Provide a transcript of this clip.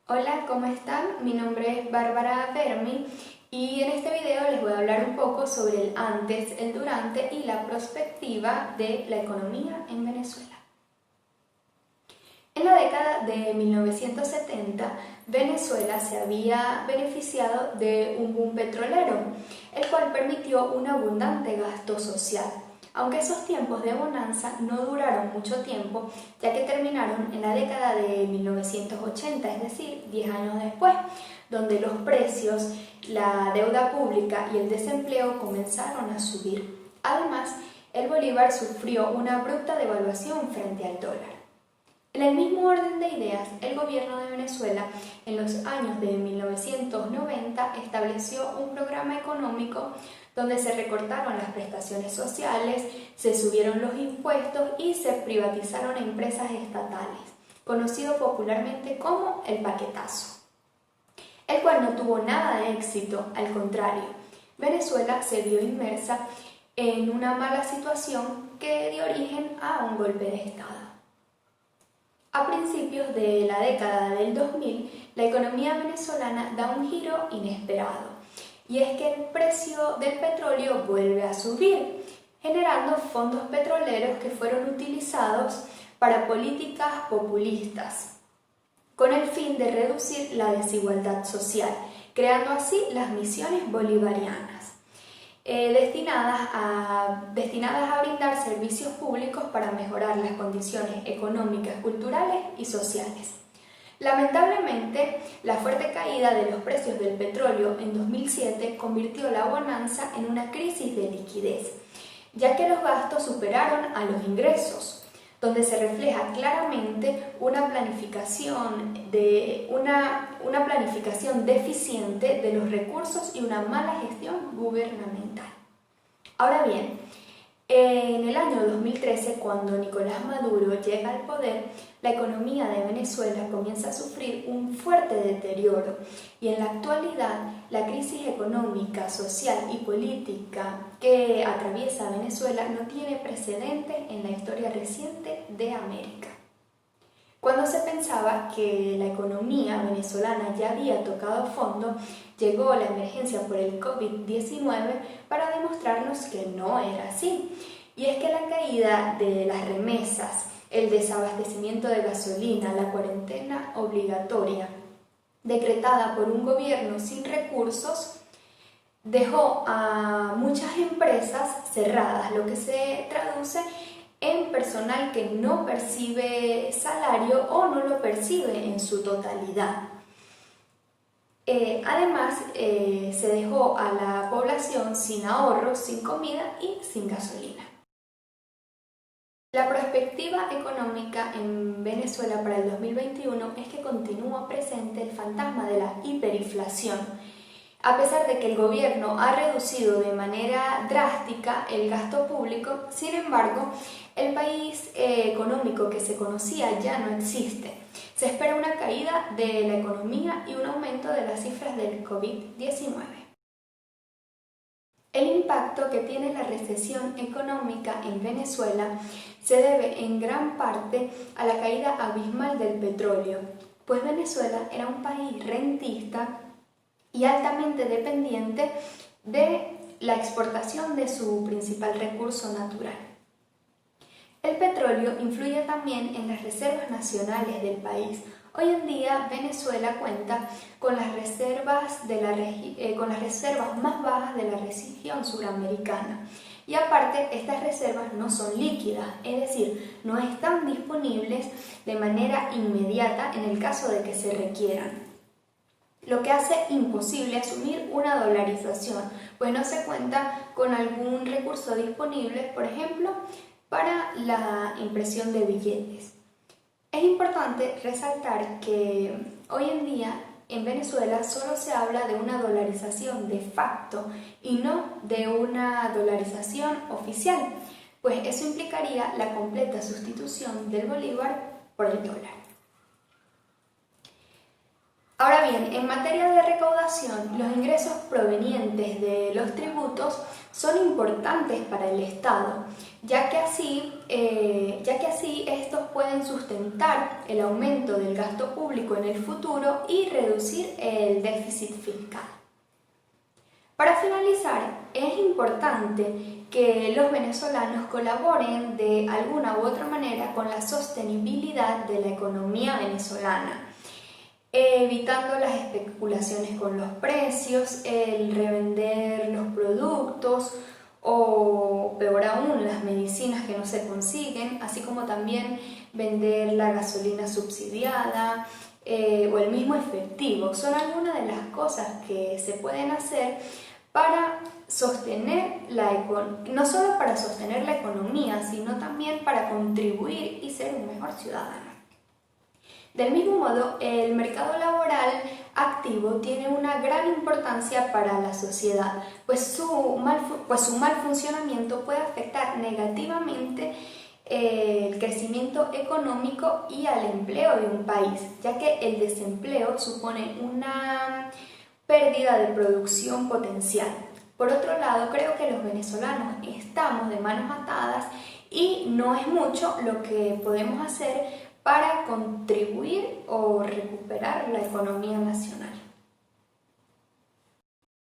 Hola, ¿cómo están? Mi nombre es Bárbara Bermi y en este video les voy a hablar un poco sobre el antes, el durante y la perspectiva de la economía en Venezuela. En la década de 1970, Venezuela se había beneficiado de un boom petrolero, el cual permitió un abundante gasto social. Aunque esos tiempos de bonanza no duraron mucho tiempo, ya que terminaron en la década de 1980, es decir, 10 años después, donde los precios, la deuda pública y el desempleo comenzaron a subir. Además, el bolívar sufrió una abrupta devaluación frente al dólar. En el mismo orden de ideas, el gobierno de Venezuela en los años de 1990 estableció un programa económico donde se recortaron las prestaciones sociales, se subieron los impuestos y se privatizaron empresas estatales, conocido popularmente como el paquetazo, el cual no tuvo nada de éxito, al contrario, Venezuela se vio inmersa en una mala situación que dio origen a un golpe de Estado. A principios de la década del 2000, la economía venezolana da un giro inesperado, y es que el precio del petróleo vuelve a subir, generando fondos petroleros que fueron utilizados para políticas populistas, con el fin de reducir la desigualdad social, creando así las misiones bolivarianas. Destinadas a brindar servicios públicos para mejorar las condiciones económicas, culturales y sociales. Lamentablemente, la fuerte caída de los precios del petróleo en 2007 convirtió la bonanza en una crisis de liquidez, ya que los gastos superaron a los ingresos, donde se refleja claramente una planificación deficiente de los recursos y una mala gestión gubernamental. Ahora bien, en el año 2013, cuando Nicolás Maduro llega al poder, la economía de Venezuela comienza a sufrir un fuerte deterioro y en la actualidad la crisis económica, social y política que atraviesa Venezuela no tiene precedentes en la historia reciente de América. Cuando se pensaba que la economía venezolana ya había tocado fondo, llegó la emergencia por el COVID-19 para demostrarnos que no era así. Y es que la caída de las remesas, el desabastecimiento de gasolina, la cuarentena obligatoria, decretada por un gobierno sin recursos, dejó a muchas empresas cerradas, lo que se traduce en personal que no percibe salario o no lo percibe en su totalidad. Además, se dejó a la población sin ahorros, sin comida y sin gasolina. La perspectiva económica en Venezuela para el 2021 es que continúa presente el fantasma de la hiperinflación. A pesar de que el gobierno ha reducido de manera drástica el gasto público, sin embargo, el país económico que se conocía ya no existe. Se espera una caída de la economía y un aumento de las cifras del COVID-19. El impacto que tiene la recesión económica en Venezuela se debe en gran parte a la caída abismal del petróleo, pues Venezuela era un país rentista y altamente dependiente de la exportación de su principal recurso natural. El petróleo influye también en las reservas nacionales del país. Hoy en día Venezuela cuenta con las reservas más bajas de la región suramericana. Y aparte, estas reservas no son líquidas, es decir, no están disponibles de manera inmediata en el caso de que se requieran, lo que hace imposible asumir una dolarización, pues no se cuenta con algún recurso disponible, por ejemplo, para la impresión de billetes. Es importante resaltar que hoy en día en Venezuela solo se habla de una dolarización de facto y no de una dolarización oficial, pues eso implicaría la completa sustitución del bolívar por el dólar. Ahora bien, en materia de recaudación, los ingresos provenientes de los tributos son importantes para el Estado, ya que así estos pueden sustentar el aumento del gasto público en el futuro y reducir el déficit fiscal. Para finalizar, es importante que los venezolanos colaboren de alguna u otra manera con la sostenibilidad de la economía venezolana, evitando las especulaciones con los precios, el revender los productos o, peor aún, las medicinas que no se consiguen, así como también vender la gasolina subsidiada o el mismo efectivo. Son algunas de las cosas que se pueden hacer para sostener no solo para sostener la economía, sino también para contribuir y ser un mejor ciudadano. Del mismo modo, el mercado laboral activo tiene una gran importancia para la sociedad, pues su mal funcionamiento puede afectar negativamente el crecimiento económico y al empleo de un país, ya que el desempleo supone una pérdida de producción potencial. Por otro lado, creo que los venezolanos estamos de manos atadas y no es mucho lo que podemos hacer para contribuir o recuperar la economía nacional.